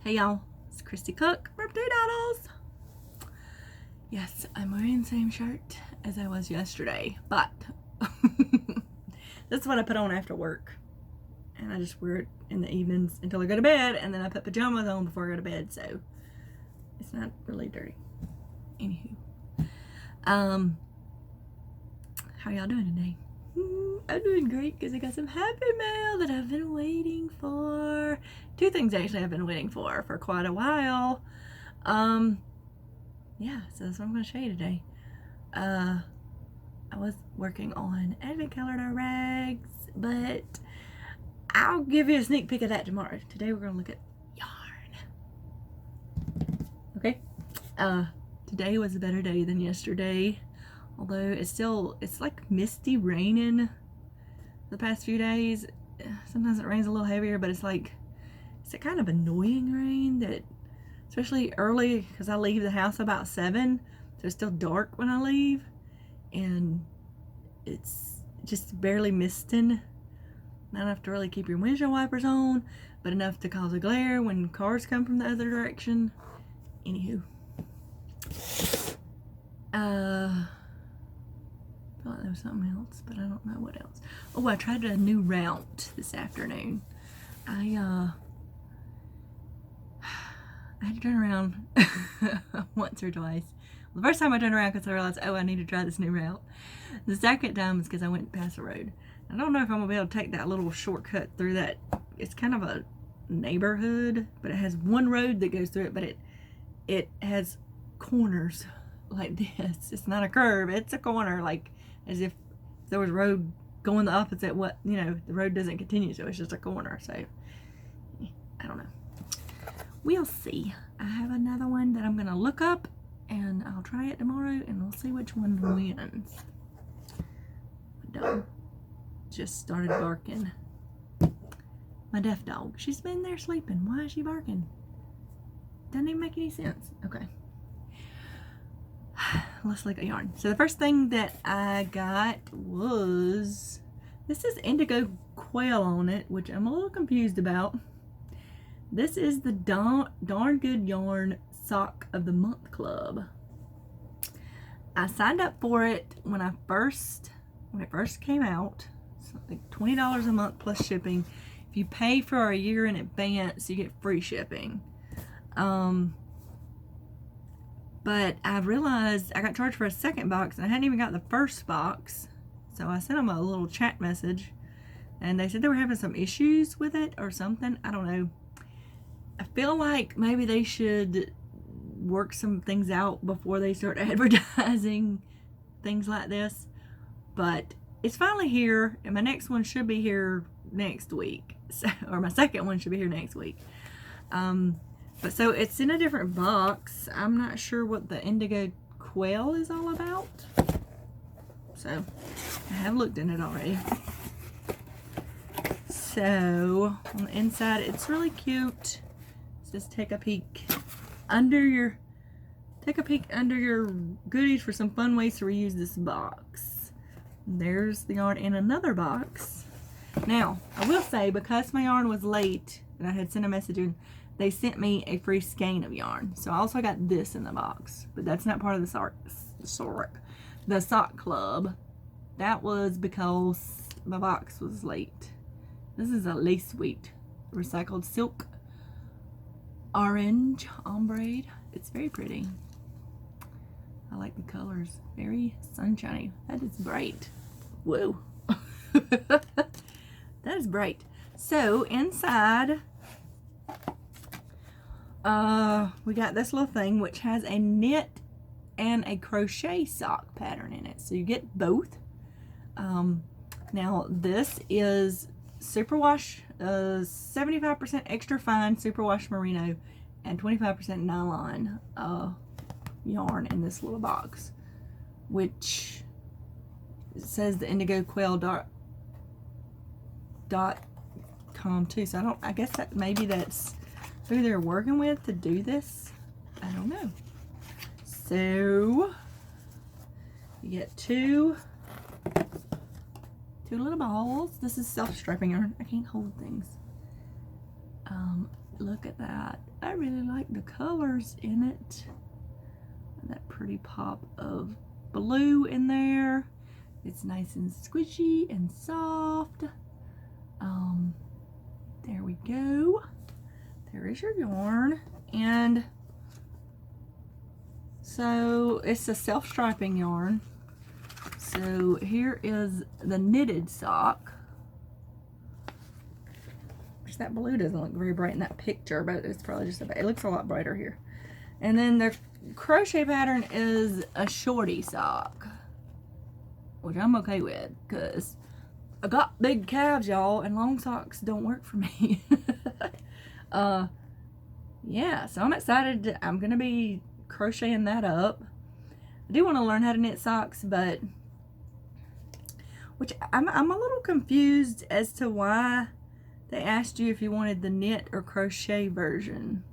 Hey y'all, it's Christy Cook from Teadoddles. Yes, I'm wearing the same shirt as I was yesterday, but this is what I put on after work. And I just wear it in the evenings until I go to bed, and then I put pajamas on before I go to bed, so it's not really dirty. Anywho. How y'all doing today? I'm doing great because I got some happy mail that I've been waiting for. Two things actually I've been waiting for quite a while. Yeah, so that's what I'm going to show you today. I was working on advent calendar rags, but I'll give you a sneak peek of that tomorrow. Today we're going to look at yarn. Okay? Today was a better day than yesterday. Although it's like misty raining the past few days. Sometimes it rains a little heavier, but it's a kind of annoying rain that, especially early, because I leave the house about 7, so it's still dark when I leave, and it's just barely misting. Not enough to really keep your windshield wipers on, but enough to cause a glare when cars come from the other direction. Anywho. I thought there was something else, but I don't know what else. Oh, I tried a new route this afternoon. I had to turn around once or twice. Well, the first time I turned around because I realized, oh, I need to try this new route. The second time is because I went past the road. I don't know if I'm going to be able to take that little shortcut through that. It's kind of a neighborhood, but it has one road that goes through it, but it has corners like this. It's not a curve, it's a corner, like as if there was a road going the opposite, the road doesn't continue, so it's just a corner. So I don't know, we'll see. I have another one that I'm gonna look up and I'll try it tomorrow and we'll see which one wins. My dog just started barking. My deaf dog, she's been there sleeping. Why is she barking? Doesn't even make any sense. Okay, let's look at yarn. So the first thing that I got was, this is indigo quail on it, which I'm a little confused about. This is the Darn Good Yarn Sock of the Month Club. I signed up for it when it first came out. It's like $20 a month plus shipping. If you pay for a year in advance, you get free shipping. But I realized I got charged for a second box and I hadn't even got the first box. So I sent them a little chat message and they said they were having some issues with it or something. I don't know. I feel like maybe they should work some things out before they start advertising things like this. But it's finally here, and my next one should be here next week. Or my second one should be here next week. But so it's in a different box. I'm not sure what the indigo quail is all about. So I have looked in it already. So on the inside, it's really cute. It says take a peek under your goodies for some fun ways to reuse this box. There's the yarn in another box. Now, I will say, because my yarn was late and I had sent a message in, they sent me a free skein of yarn. So I also got this in the box, but that's not part of the sock club. That was because my box was late. This is a lace sweet recycled silk orange ombre. It's very pretty. I like the colors. Very sunshiny. That is bright. Whoa. That is bright. So inside, we got this little thing which has a knit and a crochet sock pattern in it. So you get both. Now this is superwash, 75% extra fine superwash merino and 25% nylon yarn in this little box, which says the indigoquail.com too. So I guess that maybe that's who they're working with to do this. I don't know. So you get two little balls. This is self-striping yarn. I can't hold things. look at that. I really like the colors in it. That pretty pop of blue in there. It's nice and squishy and soft. There we go. There is your yarn. And so it's a self-striping yarn. So here is the knitted sock. Which that blue doesn't look very bright in that picture, but it's probably just it looks a lot brighter here. And then the crochet pattern is a shorty sock, which I'm okay with because I got big calves, y'all, and long socks don't work for me. Yeah, so I'm excited. I'm gonna be crocheting that up. I do want to learn how to knit socks, but which I'm a little confused as to why they asked you if you wanted the knit or crochet version,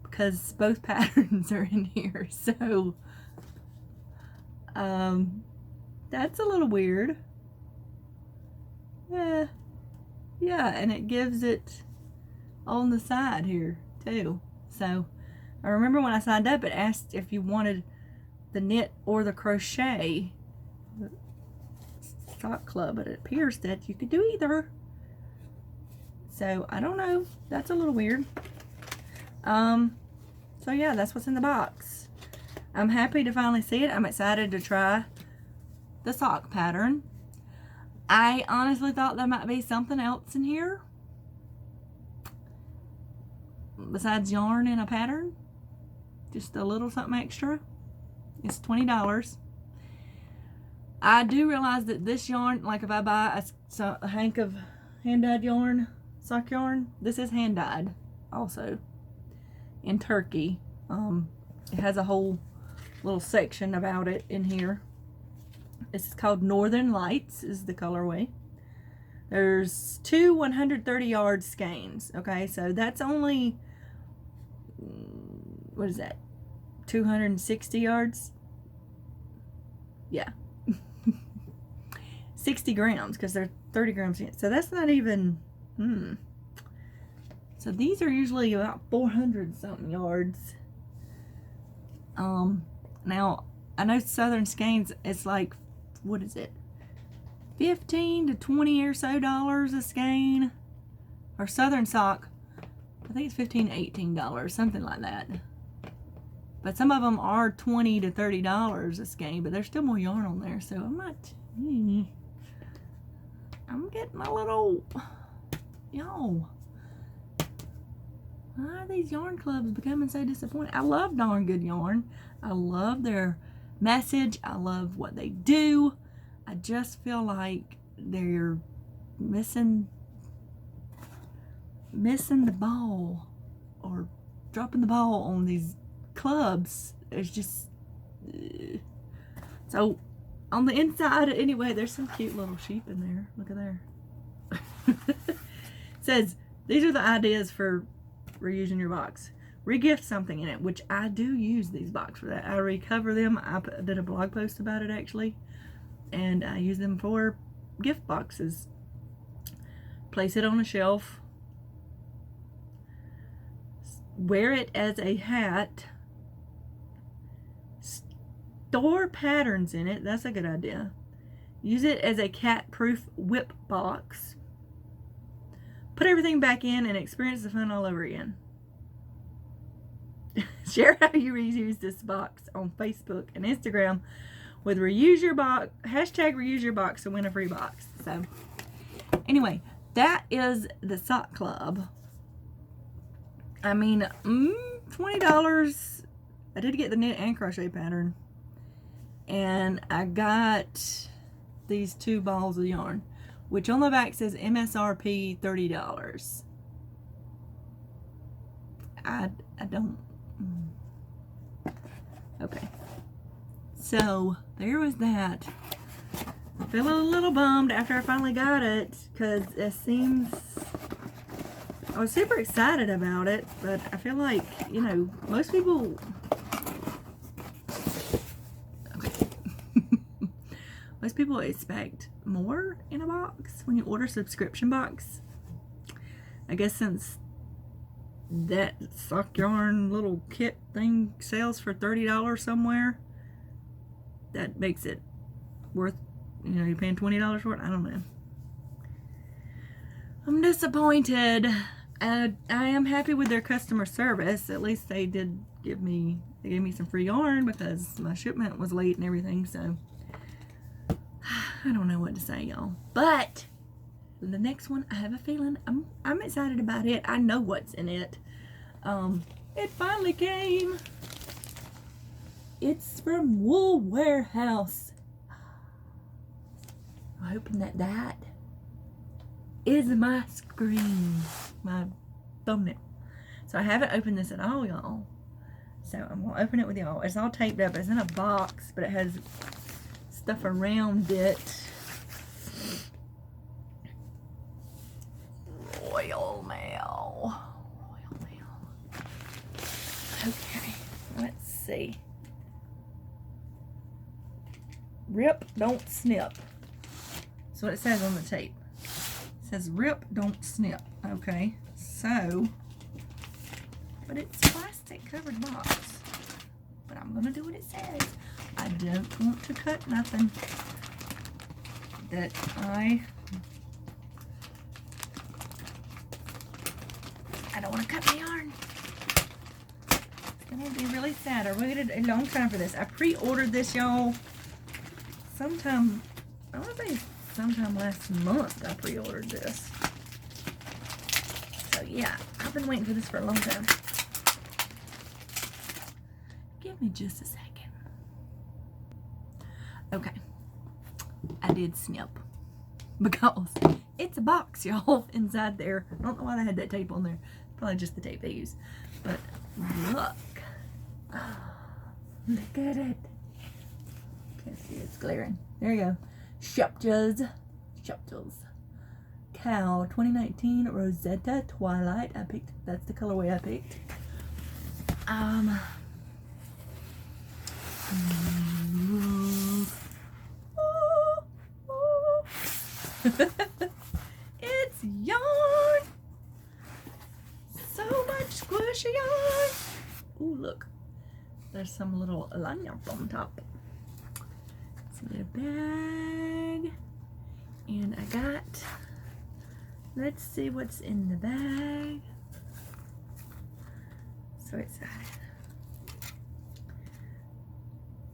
because both patterns are in here. So that's a little weird. Yeah, and it gives it on the side here too. So I remember when I signed up, it asked if you wanted the knit or the crochet sock club, but it appears that you could do either. So I don't know, that's a little weird. So yeah, that's what's in the box. I'm happy to finally see it. I'm excited to try the sock pattern. I honestly thought there might be something else in here besides yarn and a pattern. Just a little something extra. It's $20. I do realize that this yarn, like if I buy a hank of hand-dyed yarn, sock yarn, this is hand-dyed also in Turkey. It has a whole little section about it in here. This is called Northern Lights is the colorway. There's two 130 yard skeins. Okay, so that's only, what is that, 260 yards? Yeah. 60 grams because they're 30 grams in. So that's not even, So these are usually about 400 something yards. Now I know Southern skeins, it's like, what is it, 15 to 20 or so dollars a skein. Or Southern sock, I think it's $15 to $18, something like that. But some of them are $20 to $30 a skein, but there's still more yarn on there, so I'm not, I'm getting a little, y'all, why are these yarn clubs becoming so disappointing? I love darn good yarn. I love their message. I love what they do. I just feel like they're missing the ball, or dropping the ball on these clubs. It's just so on the inside anyway, there's some cute little sheep in there. Look at there. It says these are the ideas for reusing your box. Regift something in it, which I do use these boxes for that. I recover them. I did a blog post about it actually, and I use them for gift boxes. Place it on a shelf. Wear it as a hat. Store patterns in it. That's a good idea. Use it as a cat-proof whip box. Put everything back in and experience the fun all over again. Share how you reuse this box on Facebook and Instagram with reuse your box, #reuse your box to win a free box. So anyway, that is the sock club. I mean, $20. I did get the knit and crochet pattern, and I got these 2 balls of yarn, which on the back says MSRP $30. I don't. Okay, so there was that. I feel a little bummed after I finally got it, because it seems, I was super excited about it, but I feel like, you know, most people, okay. Most people expect more in a box when you order a subscription box. I guess since that sock yarn little kit thing sells for $30 somewhere, that makes it worth, you're paying $20 for it. I don't know. I'm disappointed. I am happy with their customer service. At least they gave me some free yarn because my shipment was late and everything. So I don't know what to say, y'all. But the next one, I have a feeling I'm excited about it. I know what's in it. It finally came. It's from Wool Warehouse. I'm hoping that is my screen, my thumbnail. So I haven't opened this at all, y'all. So I'm gonna open it with y'all. It's all taped up. It's in a box, but it has stuff around it. Royal mail. Royal mail. Okay, let's see. Rip, don't snip. That's what it says on the tape. It says rip, don't snip. Okay, so, but it's a plastic covered box. But I'm gonna do what it says. I don't want to cut nothing that I don't want to cut my yarn. It's gonna be really sad. I waited a long time for this. I pre-ordered this, y'all. Sometime, I want to say sometime last month I pre-ordered this. So yeah, I've been waiting for this for a long time. Give me just a second. Okay, I did snip because it's a box, y'all, inside there. I don't know why they had that tape on there. Probably just the tape they use. But look. Oh, look at it. Can't see, it's glaring. There you go. Teadoddles. Cow 2019 Rosetta Twilight. That's the colorway I picked. It's yarn. So much squishy yarn. Ooh, look. There's some little lanyard on top. It's a bag. And I got, let's see what's in the bag. So excited.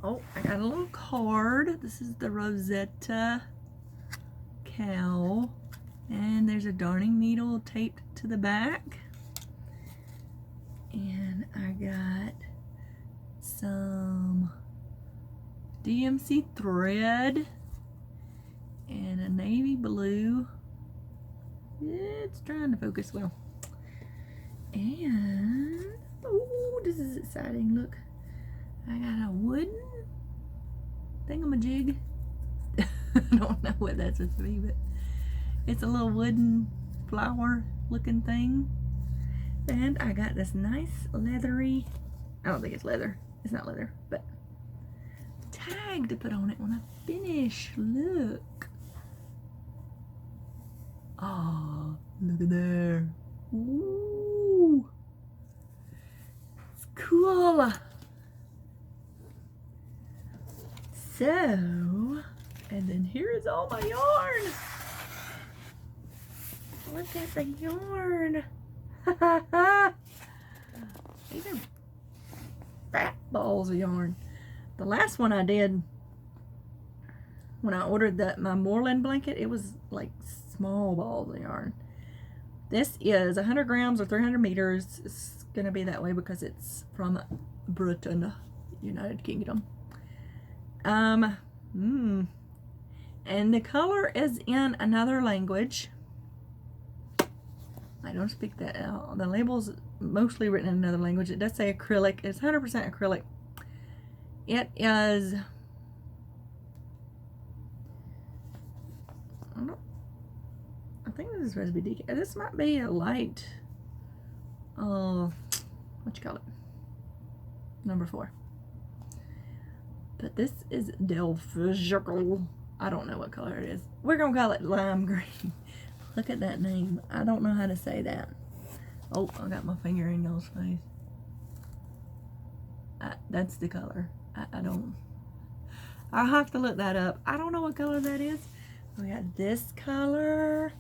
Oh, I got a little card. This is the Rosetta cow. And there's a darning needle taped to the back. And I got some DMC thread and a navy blue. It's trying to focus well. And, oh, this is exciting. Look, I got a wooden thingamajig. I don't know what that's supposed to be, but it's a little wooden flower looking thing. And I got this nice leathery, I don't think it's leather. It's not leather, but tag to put on it when I finish. Look. Oh, look at there. Ooh. It's cool. So, and then here is all my yarn. Look at the yarn. These are fat balls of yarn. The last one I did when I ordered my Moreland blanket, it was like small balls of yarn. This is 100 grams or 300 meters. It's gonna be that way because it's from Britain, United Kingdom. And the color is in another language. I don't speak that out. The label's mostly written in another language. It does say acrylic. It's 100% acrylic. It is, I think this is supposed to be DK. This might be a light, what you call it? Number 4. But this is Delphical. I don't know what color it is. We're gonna call it lime green. Look at that name. I don't know how to say that. Oh, I got my finger in y'all's face. That's the color. I'll have to look that up. I don't know what color that is. We got this color,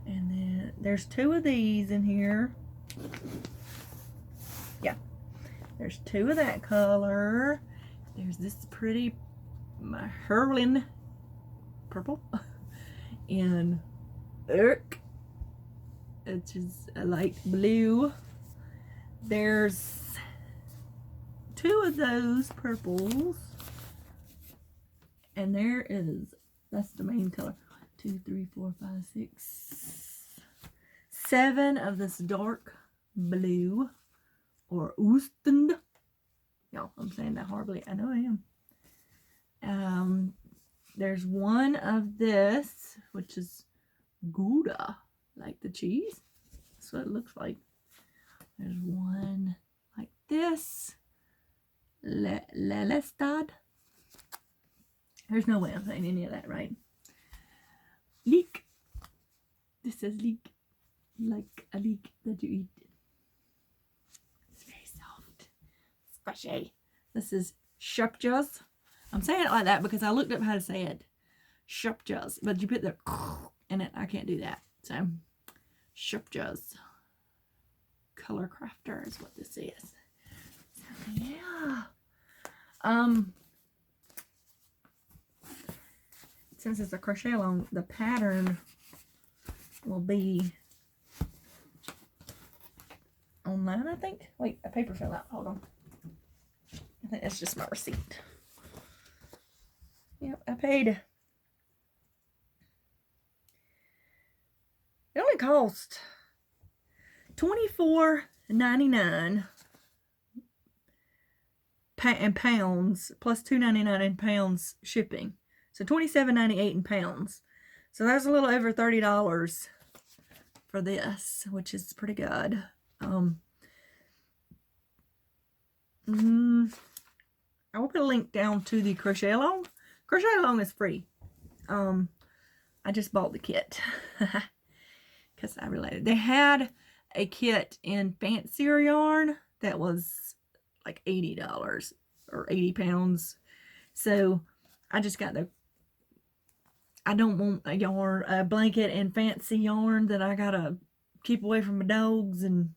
and then there's 2 of these in here. Yeah, there's 2 of that color. There's this pretty Herlin purple and which is a light blue. There's 2 of those purples, and that's the main color. 2, 3, 4, 5, 6, 7 of this dark blue or Oostend. Y'all, I'm saying that horribly. I know I am. There's 1 of this, which is Gouda, like the cheese. That's what it looks like. There's 1 like this. Lelestad. There's no way I'm saying any of that right. Leek. This says leek. Like a leek that you eat. It's very soft. Squishy. This is Shupjas. I'm saying it like that because I looked up how to say it. Shupjas. But you put the in it. I can't do that. So, Shupjas. Color Crafter is what this is. So, yeah. Since it's a crochet along, the pattern will be online, I think. Wait, a paper fell out. Hold on. I think that's just my receipt. Yep, I paid. It only cost $24.99 in pounds, plus $2.99 in pounds shipping. So $27.98 in pounds. So that's a little over $30 for this, which is pretty good. I will put a link down to the crochet along. Crochet along is free. I just bought the kit because I related. They had a kit in fancier yarn that was like $80 or 80 pounds. So I just got I don't want a blanket and fancy yarn that I gotta keep away from my dogs, and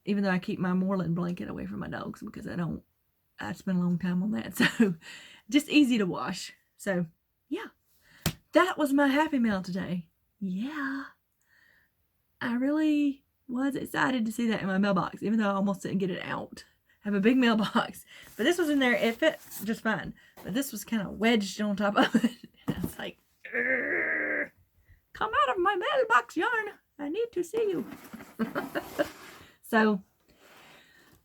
even though I keep my Moreland blanket away from my dogs because I spend a long time on that. So just easy to wash. So yeah, that was my happy mail today. Yeah, I really was excited to see that in my mailbox, even though I almost didn't get it out. I have a big mailbox, but this was in there. It fit just fine, but this was kind of wedged on top of it. And I was like, come out of my mailbox, yarn. I need to see you. So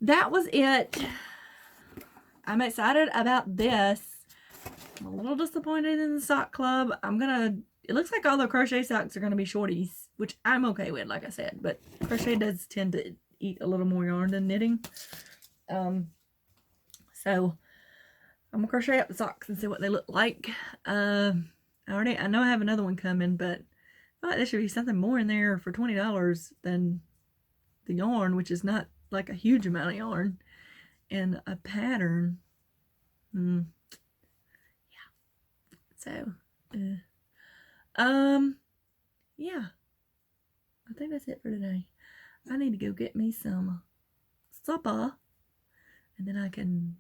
that was it. I'm excited about this. I'm a little disappointed in the sock club. It looks like all the crochet socks are going to be shorties, which I'm okay with, like I said, but crochet does tend to eat a little more yarn than knitting. So I'm gonna crochet up the socks and see what they look like. I know I have another one coming, but I feel like there should be something more in there for $20 than the yarn, which is not like a huge amount of yarn, and a pattern. Yeah. So, yeah. I think that's it for today. I need to go get me some supper, and then I can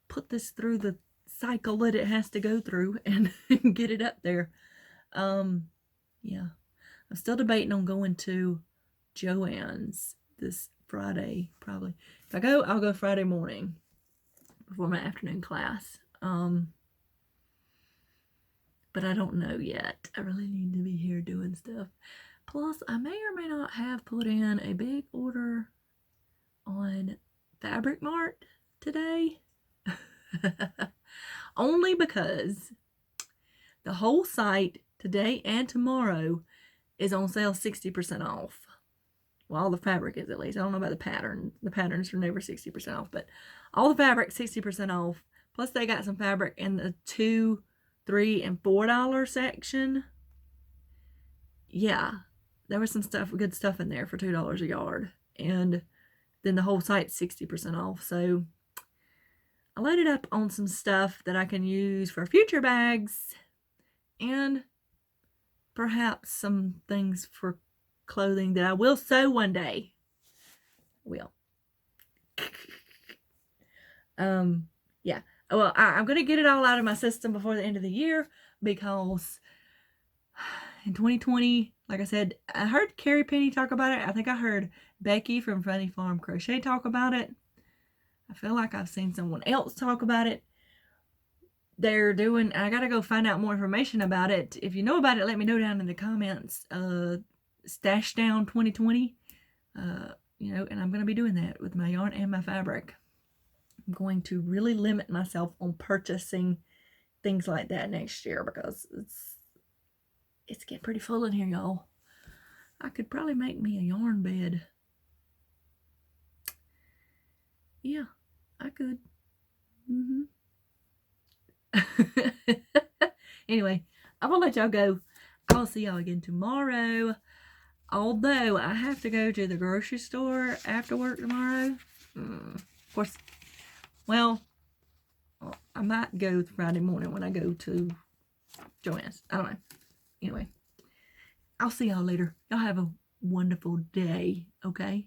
put this through the cycle that it has to go through and get it up there. Yeah. I'm still debating on going to Joann's this Friday, probably. If I go, I'll go Friday morning before my afternoon class. But I don't know yet. I really need to be here doing stuff. Plus, I may or may not have put in a big order on Fabric Mart today. Only because the whole site today and tomorrow is on sale 60% off. Well, all the fabric is, at least. I don't know about the pattern. The patterns are never 60% off, but all the fabric 60% off. Plus, they got some fabric in the $2, $3, and $4 section. Yeah, there was some stuff, good stuff in there for $2 a yard. And then the whole site's 60% off. So I loaded up on some stuff that I can use for future bags and perhaps some things for clothing that I will sew one day. Will. Yeah. Well, I'm going to get it all out of my system before the end of the year because in 2020, like I said, I heard Carrie Penny talk about it. I think I heard Becky from Funny Farm Crochet talk about it. I feel like I've seen someone else talk about it. They're doing, I got to go find out more information about it. If you know about it, let me know down in the comments. Stash Down 2020. You know, and I'm going to be doing that with my yarn and my fabric. I'm going to really limit myself on purchasing things like that next year because it's getting pretty full in here, y'all. I could probably make me a yarn bed. Yeah, I could. Anyway, I'm gonna let y'all go. I'll see y'all again tomorrow. Although I have to go to the grocery store after work tomorrow. Of course, well, I might go Friday morning when I go to Joanne's. I don't know. Anyway, I'll see y'all later. Y'all have a wonderful day, okay?